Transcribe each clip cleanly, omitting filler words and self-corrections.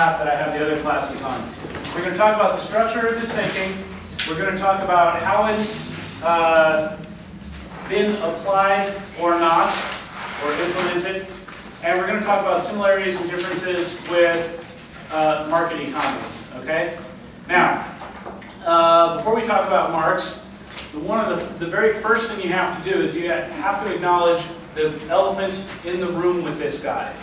path that I have the other classes on. We're going to talk about the structure of his thinking. We're going to talk about how it's been applied or not, or implemented. And we're going to talk about similarities and differences with market economies, okay? Now, before we talk about Marx, the very first thing you have to do is you have to acknowledge the elephant in the room with this guy.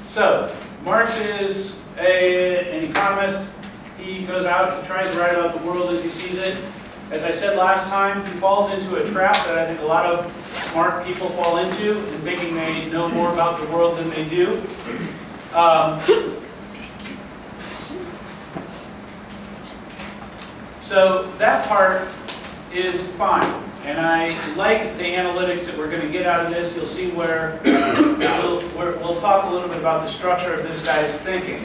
So, Marx is an economist. He goes out, he tries to write about the world as he sees it. As I said last time, he falls into a trap that I think a lot of smart people fall into, in thinking they know more about the world than they do. So that part is fine, and I like the analytics that we're going to get out of this. You'll see where we'll talk a little bit about the structure of this guy's thinking.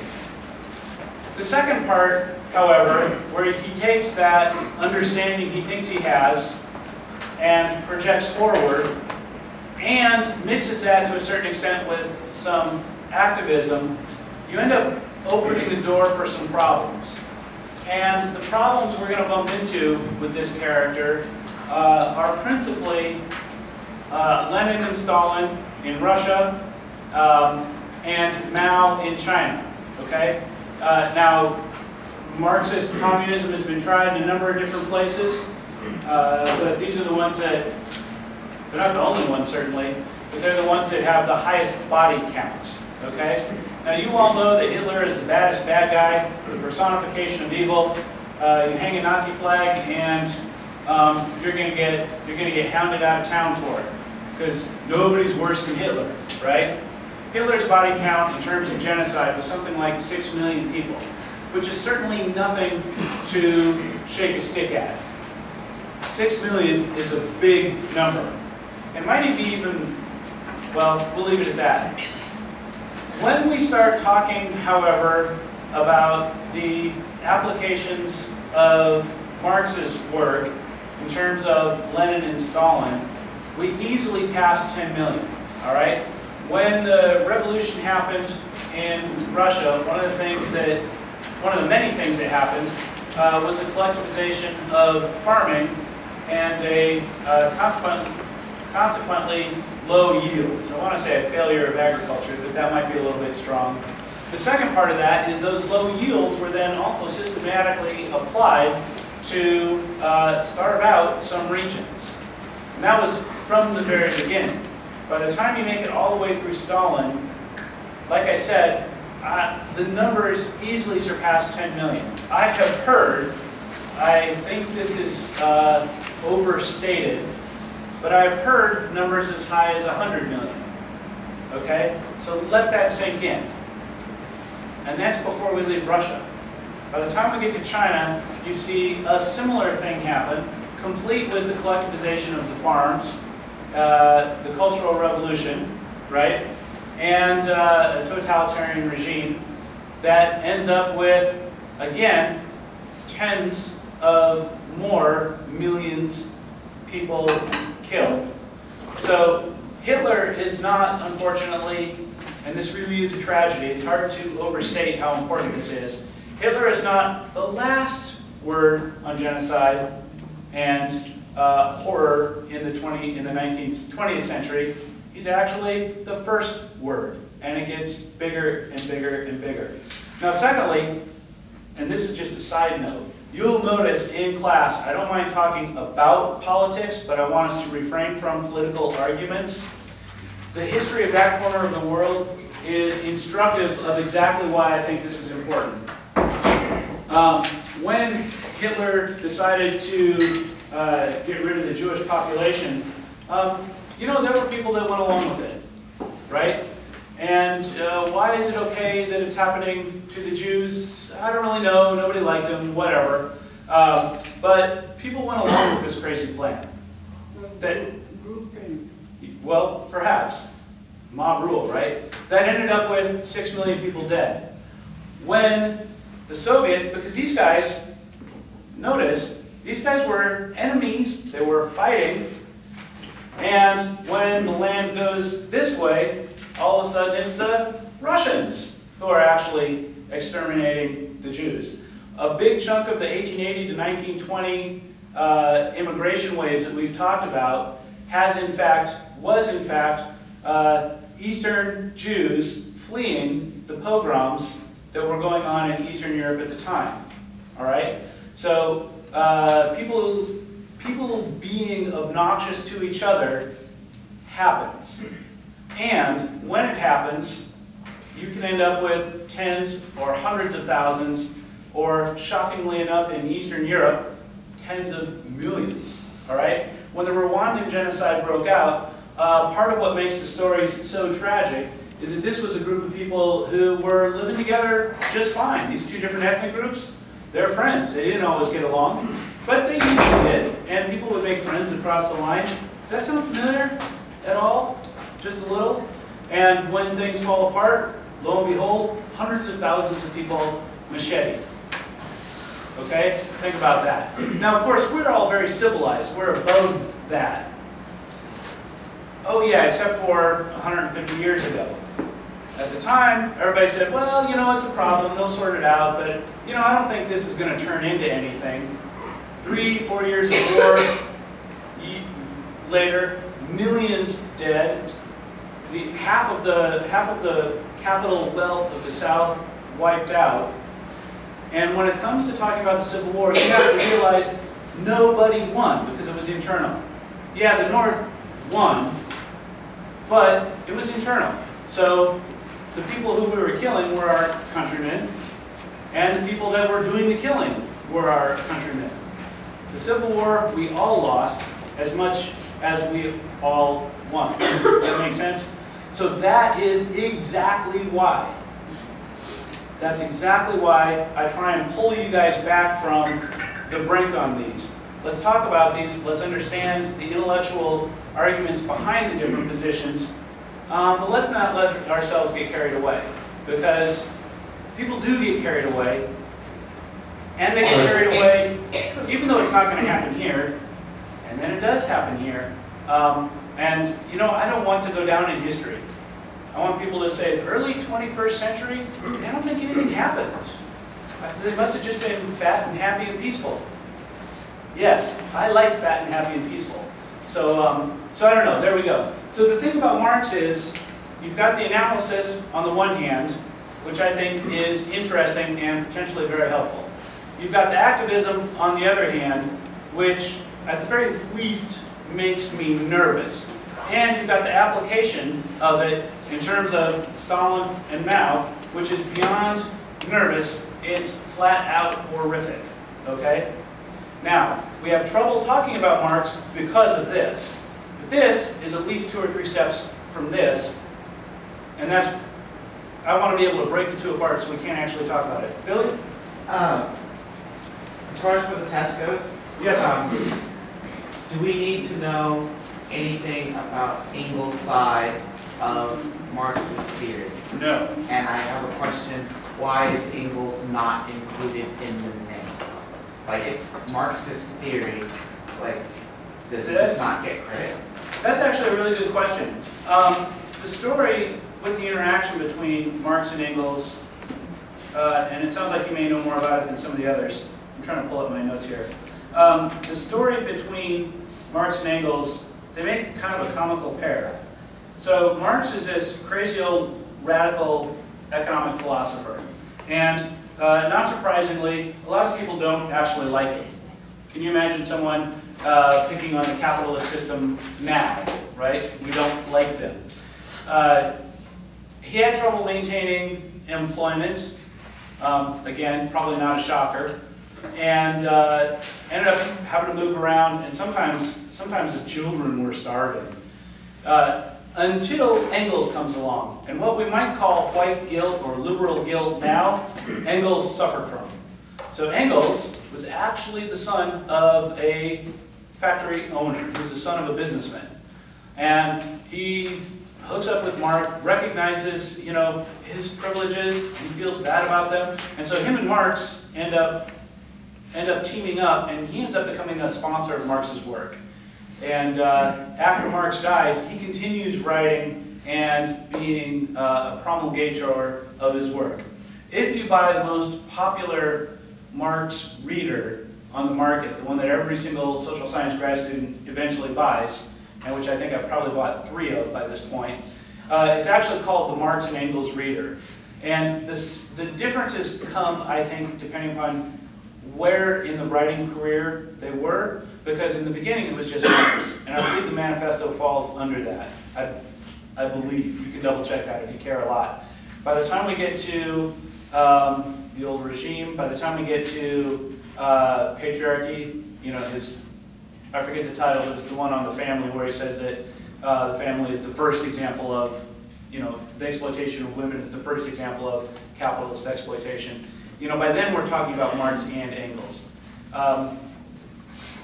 The second part, however, where he takes that understanding he thinks he has and projects forward and mixes that to a certain extent with some activism, you end up opening the door for some problems. And the problems we're going to bump into with this character are principally Lenin and Stalin in Russia and Mao in China. Okay? Now, Marxist communism has been tried in a number of different places, but these are the ones that, they're not the only ones certainly, but they're the ones that have the highest body counts. Okay? Now you all know that Hitler is the baddest bad guy, the personification of evil. You hang a Nazi flag and you're going to get hounded out of town for it, because nobody's worse than Hitler, right? Hitler's body count in terms of genocide was something like 6 million people, which is certainly nothing to shake a stick at. 6 million is a big number. It might be even, well, we'll leave it at that. When we start talking, however, about the applications of Marx's work in terms of Lenin and Stalin, we easily pass 10 million, all right? When the revolution happened in Russia, one of the many things that happened was a collectivization of farming and a consequently low yields. I want to say a failure of agriculture, but that might be a little bit strong. The second part of that is those low yields were then also systematically applied to starve out some regions. And that was from the very beginning. By the time you make it all the way through Stalin, like I said, the numbers easily surpass 10 million. I have heard, I think this is overstated, but I've heard numbers as high as 100 million. Okay? So let that sink in. And that's before we leave Russia. By the time we get to China, you see a similar thing happen, complete with the collectivization of the farms, the Cultural Revolution, right? And a totalitarian regime that ends up with, again, tens of more millions people killed. So Hitler is not, unfortunately, and this really is a tragedy, it's hard to overstate how important this is. Hitler is not the last word on genocide and horror in the 20th century. He's actually the first word, and it gets bigger and bigger and bigger. Now secondly, and this is just a side note, you'll notice in class, I don't mind talking about politics, but I want us to refrain from political arguments. The history of that corner of the world is instructive of exactly why I think this is important. When Hitler decided to get rid of the Jewish population, you know, there were people that went along with it, right? And why is it okay that it's happening to the Jews? I don't really know. Nobody liked them, whatever. But people went along with this crazy plan. Well, perhaps. Mob rule, right? That ended up with 6 million people dead. When the Soviets, because these guys, notice, these guys were enemies. They were fighting. And when the land goes this way, all of a sudden it's the Russians who are actually exterminating the Jews. A big chunk of the 1880 to 1920 immigration waves that we've talked about was in fact Eastern Jews fleeing the pogroms that were going on in Eastern Europe at the time. All right? So people being obnoxious to each other happens. And when it happens, you can end up with tens or hundreds of thousands, or shockingly enough in Eastern Europe, tens of millions. All right? When the Rwandan genocide broke out, part of what makes the stories so tragic is that this was a group of people who were living together just fine. These two different ethnic groups, they're friends. They didn't always get along, but they usually did, and people would make friends across the line. Does that sound familiar at all? Just a little? And when things fall apart, lo and behold, hundreds of thousands of people machete. Okay? Think about that. Now, of course, we're all very civilized. We're above that. Oh yeah, except for 150 years ago. At the time, everybody said, well, you know, it's a problem, they'll sort it out, but, you know, I don't think this is going to turn into anything. 3-4 years of war later, millions dead, half of the capital wealth of the South wiped out. And when it comes to talking about the Civil War, you have to realize nobody won because it was internal. Yeah, the North won, but it was internal. So the people who we were killing were our countrymen, and the people that were doing the killing were our countrymen. The Civil War, we all lost as much as we all won. Does that make sense? So that is exactly why. That's exactly why I try and pull you guys back from the brink on these. Let's talk about these. Let's understand the intellectual arguments behind the different positions. But let's not let ourselves get carried away, because people do get carried away, and they get carried away even though it's not going to happen here, and then it does happen here. And you know, I don't want to go down in history. I want people to say the early 21st century, I don't think anything happened. They must have just been fat and happy and peaceful. Yes, I like fat and happy and peaceful. So, so I don't know, there we go. So the thing about Marx is, you've got the analysis on the one hand, which I think is interesting and potentially very helpful. You've got the activism on the other hand, which at the very least makes me nervous. And you've got the application of it in terms of Stalin and Mao, which is beyond nervous, it's flat out horrific, okay? Now, we have trouble talking about Marx because of this. But this is at least 2 or 3 steps from this, and that's, I want to be able to break the two apart so we can't actually talk about it. Billy? As far as for the test goes, yes, do we need to know anything about Engels' side of Marx's theory? No. And I have a question, why is Engels not included in the name? Like, it's Marxist theory, like, does it just not get credit? That's actually a really good question. The story with the interaction between Marx and Engels, and it sounds like you may know more about it than some of the others. I'm trying to pull up my notes here. The story between Marx and Engels, they make kind of a comical pair. So Marx is this crazy old radical economic philosopher. And not surprisingly, a lot of people don't actually like it. Can you imagine someone picking on the capitalist system now, right? We don't like them. He had trouble maintaining employment. Again, probably not a shocker. And ended up having to move around, and sometimes his children were starving. Until Engels comes along. And what we might call white guilt or liberal guilt now, Engels suffered from. So Engels was actually the son of a factory owner. He was the son of a businessman. And he hooks up with Marx, recognizes, you know, his privileges, he feels bad about them. And so him and Marx end up teaming up, and he ends up becoming a sponsor of Marx's work. And after Marx dies, he continues writing and being a promulgator of his work. If you buy the most popular Marx reader on the market, the one that every single social science grad student eventually buys, and which I think I've probably bought 3 of by this point, it's actually called the Marx and Engels Reader. And the differences come, I think, depending upon where in the writing career they were, because in the beginning it was just Marx, and I believe the manifesto falls under that. I believe. You can double check that if you care a lot. By the time we get to the old regime, by the time we get to patriarchy, you know, I forget the title, but it's the one on the family where he says that the family is the first example of, you know, the exploitation of women is the first example of capitalist exploitation. You know, by then we're talking about Marx and Engels.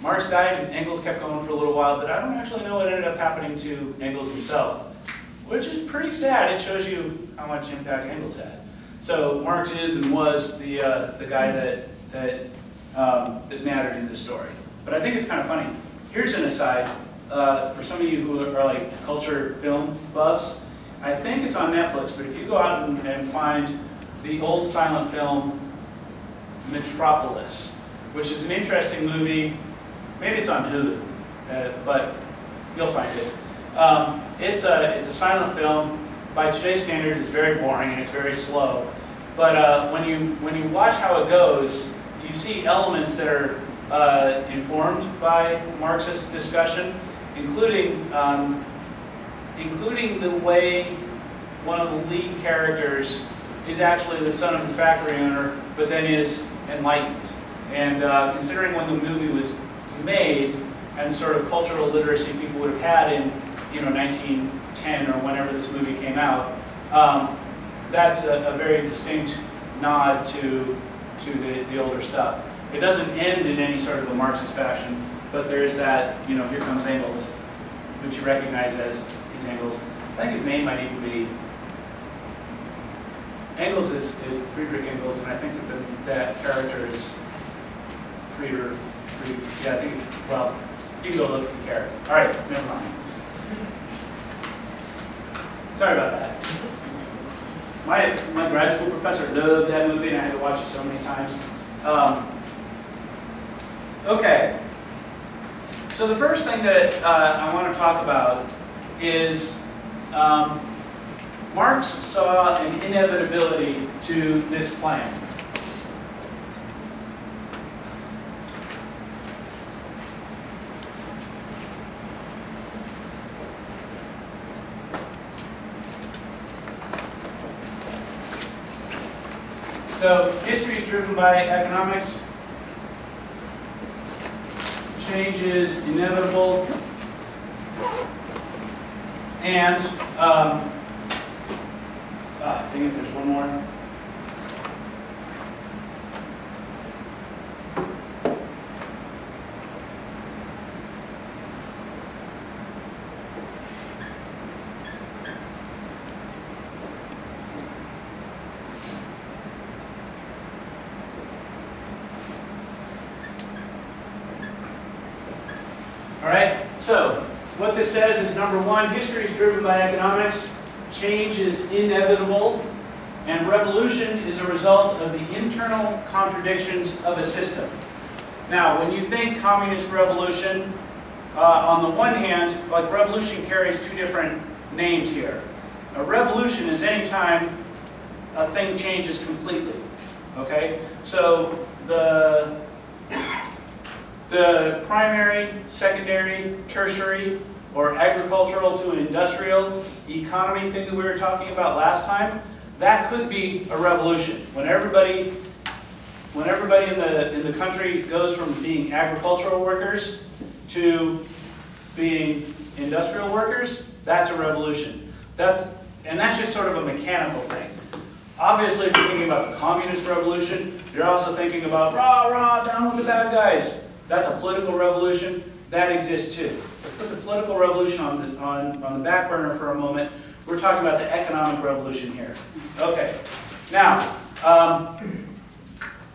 Marx died and Engels kept going for a little while, but I don't actually know what ended up happening to Engels himself, which is pretty sad. It shows you how much impact Engels had. So Marx is and was the guy that mattered in this story. But I think it's kind of funny. Here's an aside for some of you who are like culture film buffs. I think it's on Netflix, but if you go out and find the old silent film Metropolis, which is an interesting movie. Maybe it's on Hulu, but you'll find it. It's a silent film. By today's standards, it's very boring and it's very slow. But when you watch how it goes, you see elements that are informed by Marxist discussion, including the way one of the lead characters is actually the son of the factory owner, but then is enlightened. And considering when the movie was made and sort of cultural literacy people would have had in, you know, 1910 or whenever this movie came out, that's a very distinct nod to the older stuff. It doesn't end in any sort of a Marxist fashion, but there's that, you know, here comes Engels, which you recognize as he's Engels. I think his name might even be Engels is Friedrich Engels, and I think that character is Frieder. Yeah, I think, well, you can go look if you care. All right, never mind. Sorry about that. My grad school professor loved that movie, and I had to watch it so many times. Okay. So the first thing that I want to talk about is Marx saw an inevitability to this plan. So history is driven by economics. Change is inevitable. And, dang it, there's one more. All right, so what this says is, number one, history is driven by economics, change is inevitable, and revolution is a result of the internal contradictions of a system. Now, when you think communist revolution, on the one hand, like revolution carries 2 different names here. A revolution is any time a thing changes completely, okay? So the primary, secondary, tertiary, or agricultural to industrial economy thing that we were talking about last time, that could be a revolution. When everybody in the country goes from being agricultural workers to being industrial workers, that's a revolution. And that's just sort of a mechanical thing. Obviously, if you're thinking about the communist revolution, you're also thinking about rah, rah, down with the bad guys. That's a political revolution. That exists too. Let's put the political revolution on the back burner for a moment. We're talking about the economic revolution here. Okay. Now, I'm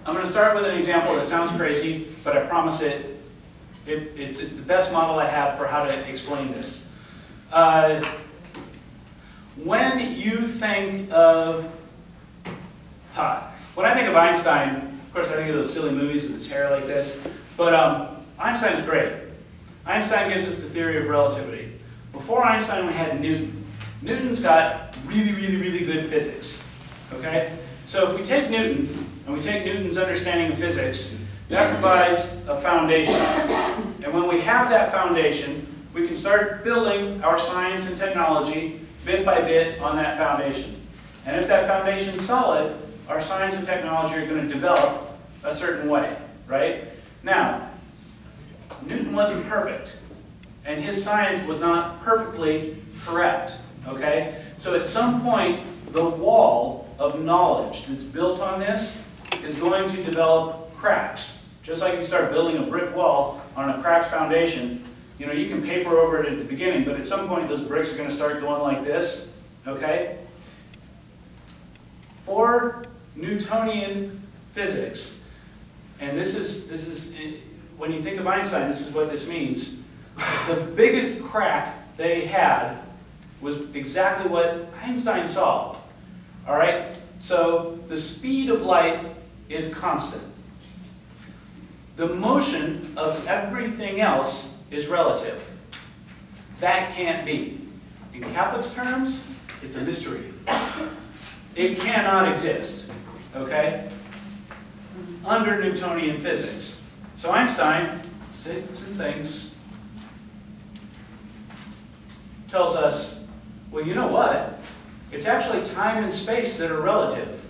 going to start with an example that sounds crazy, but I promise it's the best model I have for how to explain this. When you think of When I think of Einstein, of course I think of those silly movies with his hair like this, but Einstein's great. Einstein gives us the theory of relativity. Before Einstein we had Newton. Newton's got really good physics, okay? So if we take Newton, and we take Newton's understanding of physics, that provides a foundation. And when we have that foundation, we can start building our science and technology bit by bit on that foundation. And if that foundation is solid, our science and technology are going to develop a certain way, right? Now, Newton wasn't perfect, and his science was not perfectly correct, okay? So at some point, the wall of knowledge that's built on this is going to develop cracks. Just like you start building a brick wall on a cracked foundation, you know, you can paper over it at the beginning, but at some point those bricks are going to start going like this, okay? For Newtonian physics, and this is when you think of Einstein, this is what this means. The biggest crack they had was exactly what Einstein solved. All right? So the speed of light is constant. The motion of everything else is relative. That can't be. In Catholic's terms, it's a mystery. It cannot exist, okay? Under Newtonian physics. So Einstein said some things, tells us, well, you know what? It's actually time and space that are relative.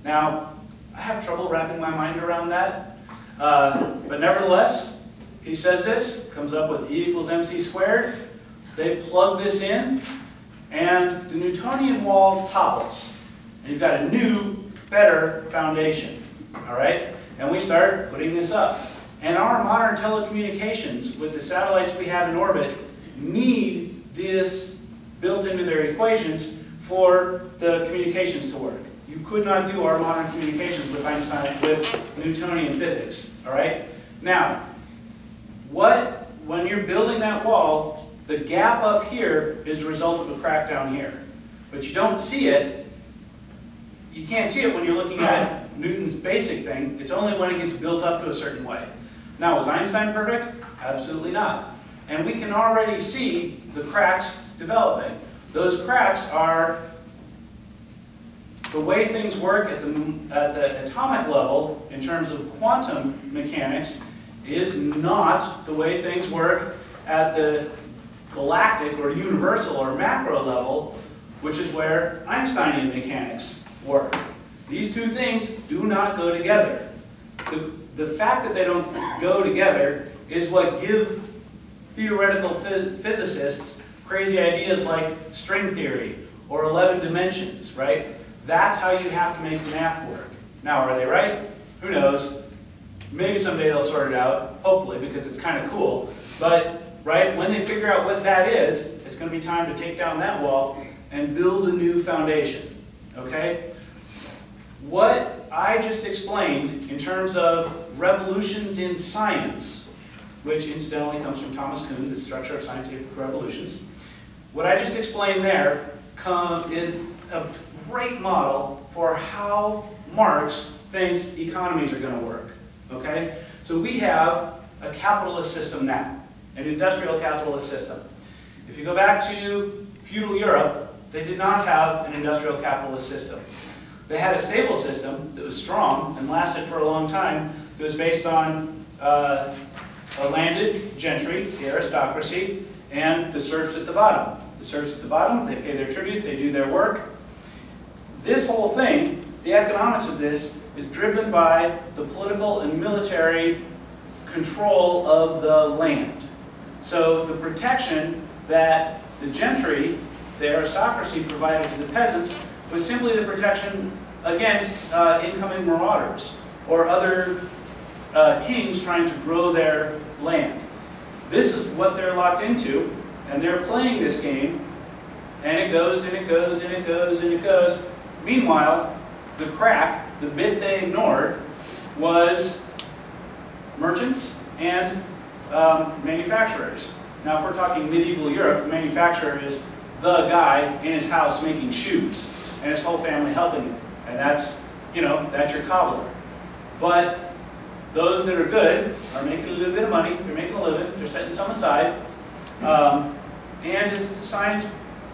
Now, I have trouble wrapping my mind around that, but nevertheless, he says this, comes up with E equals mc squared. They plug this in, and the Newtonian wall topples. And you've got a new, better foundation, all right? And we start putting this up. And our modern telecommunications, with the satellites we have in orbit, need this built into their equations for the communications to work. You could not do our modern communications with Einstein, with Newtonian physics, all right? Now, when you're building that wall, the gap up here is a result of a crack down here. But you don't see it. You can't see it when you're looking at Newton's basic thing. It's only when it gets built up to a certain way. Now, was Einstein perfect? Absolutely not. And we can already see the cracks developing. Those cracks are the way things work at the atomic level in terms of quantum mechanics is not the way things work at the galactic or universal or macro level, which is where Einsteinian mechanics work. These two things do not go together. The fact that they don't go together is what give theoretical physicists crazy ideas like string theory or 11 dimensions, right? That's how you have to make the math work. Now, are they right? Who knows? Maybe someday they'll sort it out, hopefully, because it's kind of cool. But, right, when they figure out what that is, it's going to be time to take down that wall and build a new foundation, okay? What I just explained in terms of revolutions in science, which incidentally comes from Thomas Kuhn, The Structure of Scientific Revolutions, what I just explained there is a great model for how Marx thinks economies are going to work, okay? So we have a capitalist system now, an industrial capitalist system. If you go back to feudal Europe, they did not have an industrial capitalist system. They had a stable system that was strong and lasted for a long time that was based on a landed gentry, the aristocracy, and the serfs at the bottom. The serfs at the bottom, they pay their tribute, they do their work. This whole thing, the economics of this, is driven by the political and military control of the land. So the protection that the gentry, the aristocracy, provided to the peasants was simply the protection against incoming marauders or other kings trying to grow their land. This is what they're locked into, and they're playing this game, and it goes, and it goes, and it goes, and it goes. Meanwhile, the crack, the bit they ignored, was merchants and manufacturers. Now, if we're talking medieval Europe, the manufacturer is the guy in his house making shoes, and his whole family helping him. And that's you know, that's your cobbler. But those that are good are making a little bit of money, they're making a living, they're setting some aside. And as the science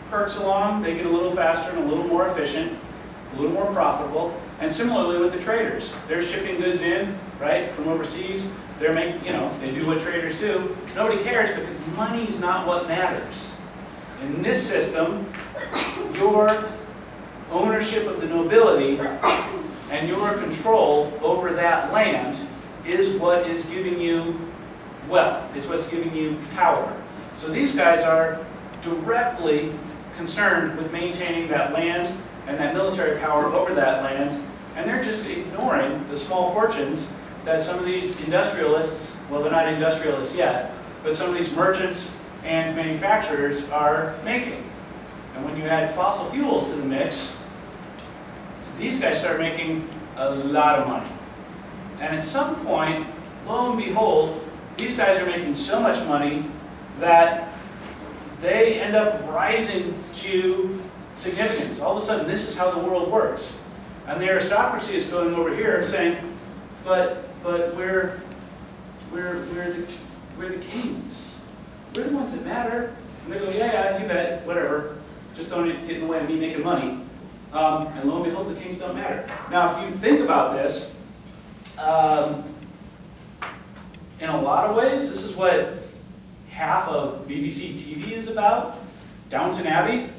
perks along, they get a little faster and a little more efficient, a little more profitable. And similarly with the traders, they're shipping goods in, right, from overseas. They're making, you know, they do what traders do. Nobody cares because money's not what matters. In this system, your ownership of the nobility and your control over that land is what is giving you wealth. It's what's giving you power. So these guys are directly concerned with maintaining that land and that military power over that land, and they're just ignoring the small fortunes that some of these industrialists, well, they're not industrialists yet, but some of these merchants and manufacturers are making. And when you add fossil fuels to the mix, these guys start making a lot of money. And at some point, lo and behold, these guys are making so much money that they end up rising to significance. All of a sudden, this is how the world works. And the aristocracy is going over here saying, but we're the kings. We're the ones that matter. And they go, yeah, you bet, whatever. Just don't get in the way of me making money. And lo and behold, the kings don't matter. Now, if you think about this, in a lot of ways, this is what half of BBC TV is about. Downton Abbey.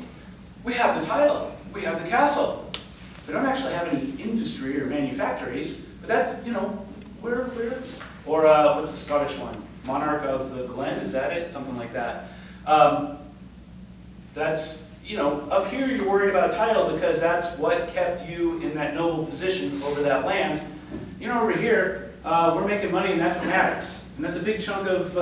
We have the title. We have the castle. We don't actually have any industry or manufactories, but that's, you know, we're or what's the Scottish one? Monarch of the Glen, is that it? Something like that. That's, you know, up here you're worried about a title because that's what kept you in that noble position over that land. You know, over here, we're making money and that's what matters. And that's a big chunk of,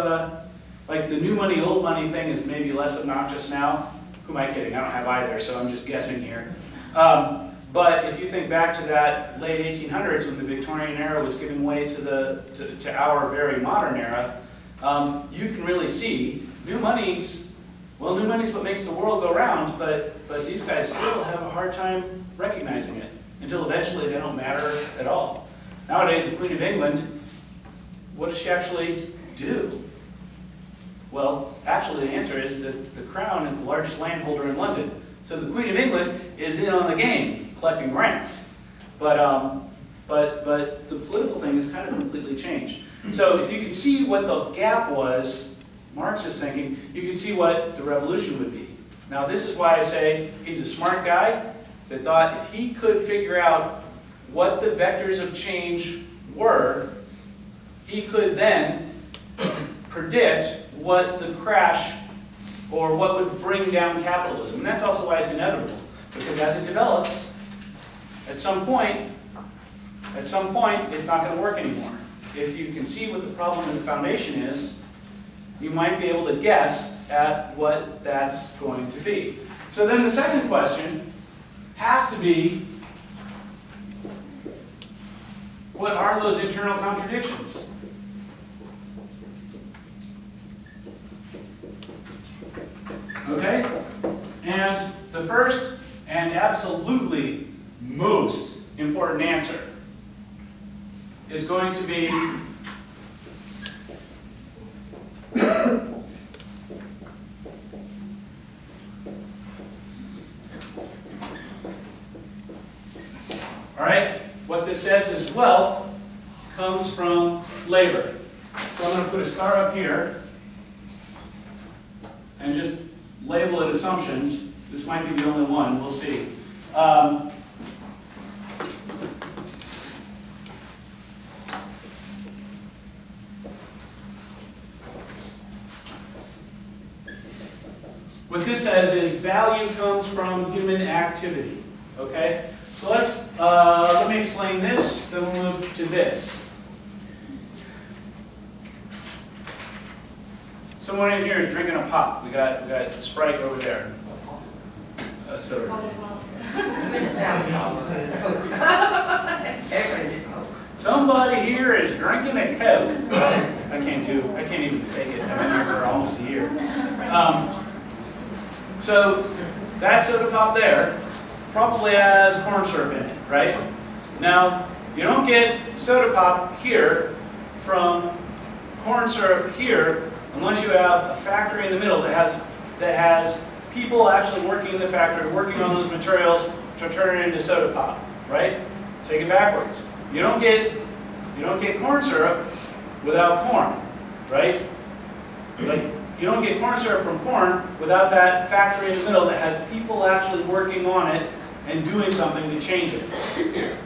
like the new money, old money thing is maybe less obnoxious now. Who am I kidding? I don't have either, so I'm just guessing here. But if you think back to that late 1800s when the Victorian era was giving way to our very modern era, you can really see new money's, well, new money's what makes the world go round, but these guys still have a hard time recognizing it until eventually they don't matter at all. Nowadays, the Queen of England, what does she actually do? Well, actually the answer is that the Crown is the largest landholder in London. So the Queen of England is in on the game, collecting rents. But the political thing has kind of completely changed. So if you can see what the gap was, Marx is thinking, you can see what the revolution would be. Now this is why I say he's a smart guy that thought if he could figure out what the vectors of change were, he could then predict what the crash or what would bring down capitalism. And that's also why it's inevitable. Because as it develops, at some point, it's not going to work anymore. If you can see what the problem in the foundation is, you might be able to guess at what that's going to be. So then the second question has to be, what are those internal contradictions? Okay? And the first and absolutely most important answer is going to be all right? What this says is wealth comes from labor. So I'm going to put a star up here and just label it assumptions. This might be the only one, we'll see. What this says is value comes from human activity, okay? So let me explain this, then we'll move to this. Someone in here is drinking a pop. We got Sprite over there. Somebody here is drinking a Coke. I can't even fake it. I've been here for almost a year. So that soda pop there probably has corn syrup in it, right? Now, you don't get soda pop here from corn syrup here unless you have a factory in the middle that has people actually working in the factory, working on those materials to turn it into soda pop, right? Take it backwards. You don't get corn syrup without corn, right? Like, you don't get corn syrup from corn without that factory in the middle that has people actually working on it and doing something to change it.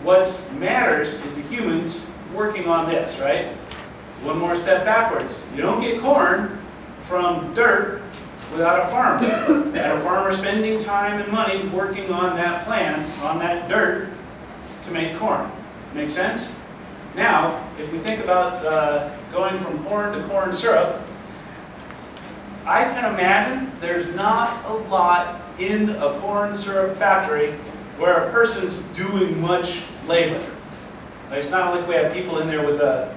What matters is the humans working on this, right? One more step backwards. You don't get corn from dirt without a farmer. And a farmer spending time and money working on that plant, on that dirt, to make corn. Make sense? Now, if we think about going from corn to corn syrup, I can imagine there's not a lot in a corn syrup factory where a person's doing much labor. Like, it's not like we have people in there with a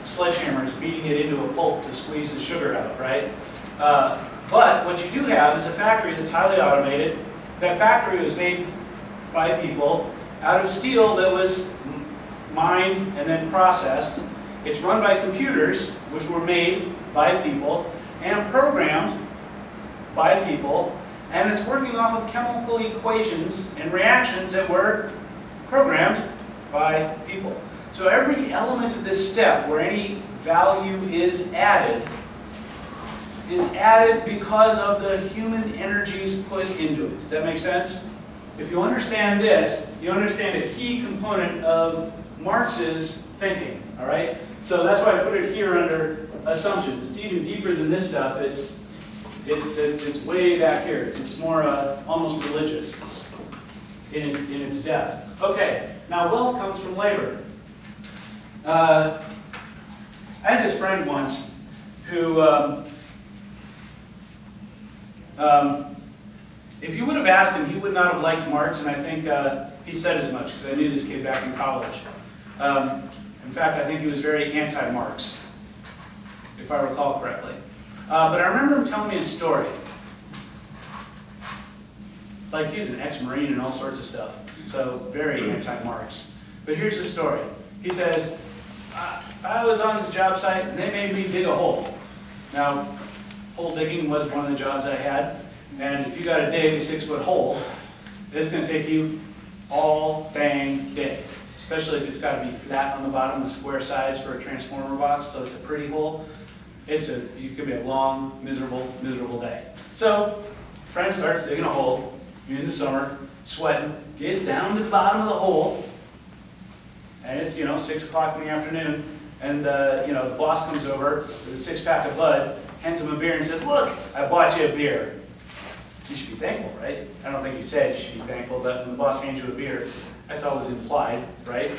sledgehammers beating it into a pulp to squeeze the sugar out, right? But what you do have is a factory that's highly automated. That factory was made by people out of steel that was mined and then processed. It's run by computers, which were made by people and programmed by people, and it's working off of chemical equations and reactions that were programmed by people. So every element of this step where any value is added because of the human energies put into it. Does that make sense? If you understand this, you understand a key component of Marx's thinking, all right? So that's why I put it here under assumptions. It's even deeper than this stuff. It's way back here. It's more almost religious in its depth. Okay, now wealth comes from labor. I had this friend once who, if you would have asked him, he would not have liked Marx, and I think he said as much, because I knew this kid back in college. In fact, I think he was very anti-Marx, if I recall correctly. But I remember him telling me a story. Like, he's an ex-Marine and all sorts of stuff, so very anti-Marx. But here's the story. He says, I was on this job site, and they made me dig a hole. Now, hole digging was one of the jobs I had, and if you got to dig a 6-foot hole, it's going to take you all dang day. Especially if it's got to be flat on the bottom, the square sides for a transformer box, so it's a pretty hole. It could be a long, miserable day. So, friend starts digging a hole in the summer, sweating, gets down to the bottom of the hole, and it's 6 o'clock in the afternoon, and the boss comes over with a 6-pack of Bud, hands him a beer, and says, "Look, I bought you a beer." You should be thankful, right? I don't think he said you should be thankful, but when the boss hands you a beer, that's always implied, right?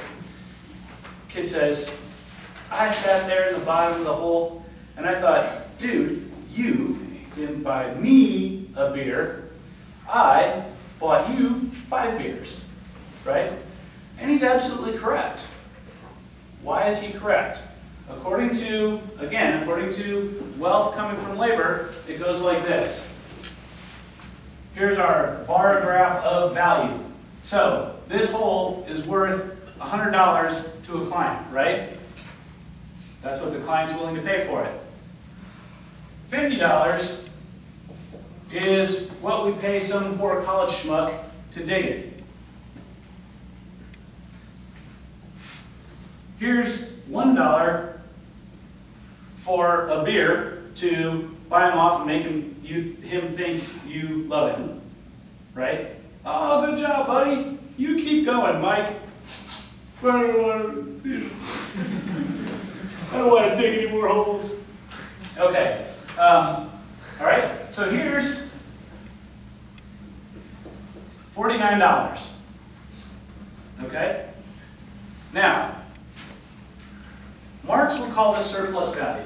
Kid says, "I sat there in the bottom of the hole, and I thought, dude, you didn't buy me a beer. I bought you 5 beers, right?" And he's absolutely correct. Why is he correct? According to wealth coming from labor, it goes like this. Here's our bar graph of value. So this hole is worth $100 to a client, right? That's what the client's willing to pay for it. $50 is what we pay some poor college schmuck to dig it. Here's $1 for a beer to buy him off and make him think you love him, right? "Oh, good job, buddy. You keep going, Mike. I don't want to dig any more holes." Okay. All right. So here's $49. Okay. Now, Marx would call this surplus value.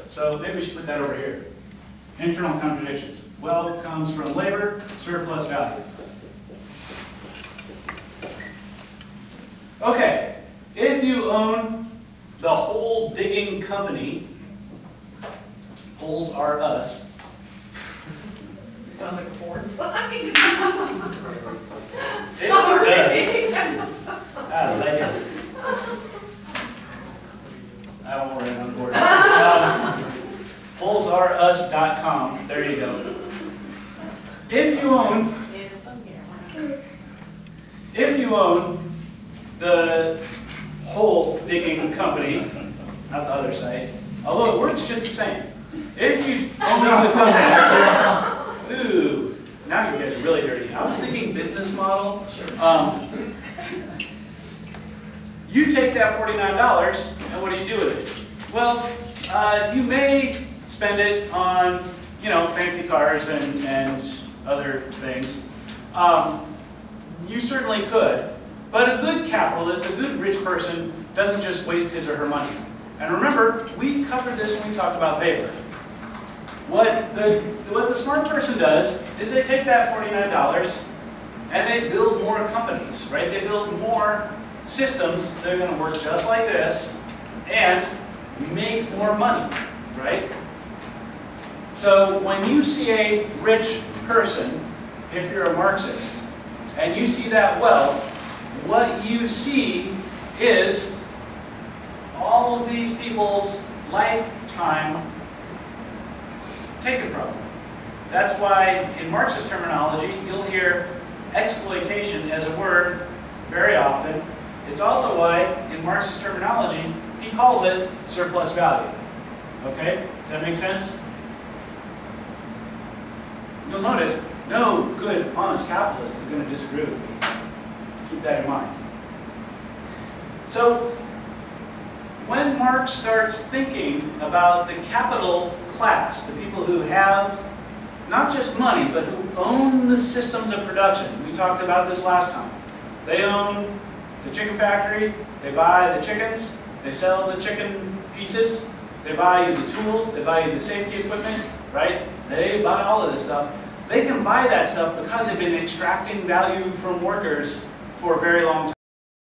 So maybe we should put that over here. Internal contradictions. Wealth comes from labor, surplus value. Okay, if you own the hole digging company, holes are us, Sounds like a porn sign. It does. I like it. I won't write it on the board. Polesarus.com. There you go. If you own the hole digging company, not the other site, although it works just the same. If you own the company, ooh, now you guys are really dirty. I was thinking business model. You take that $49, and what do you do with it? Well, you may spend it on, fancy cars and other things. You certainly could, but a good capitalist, a good rich person, doesn't just waste his or her money. And remember, we covered this when we talked about vapor. What the smart person does is they take that $49 and they build more companies, right? They build more systems that are going to work just like this and make more money, right? So when you see a rich person, if you're a Marxist, and you see that wealth, what you see is all of these people's lifetime taken from them. That's why in Marxist terminology, you'll hear exploitation as a word very often. It's also why in Marxist terminology, he calls it surplus value. Okay? Does that make sense? You'll notice, no good, honest capitalist is going to disagree with me. Keep that in mind. So, when Marx starts thinking about the capital class, the people who have not just money, but who own the systems of production, we talked about this last time. They own the chicken factory, they buy the chickens, they sell the chicken pieces, they buy you the tools, they buy you the safety equipment, right? They buy all of this stuff. They can buy that stuff because they've been extracting value from workers for a very long time.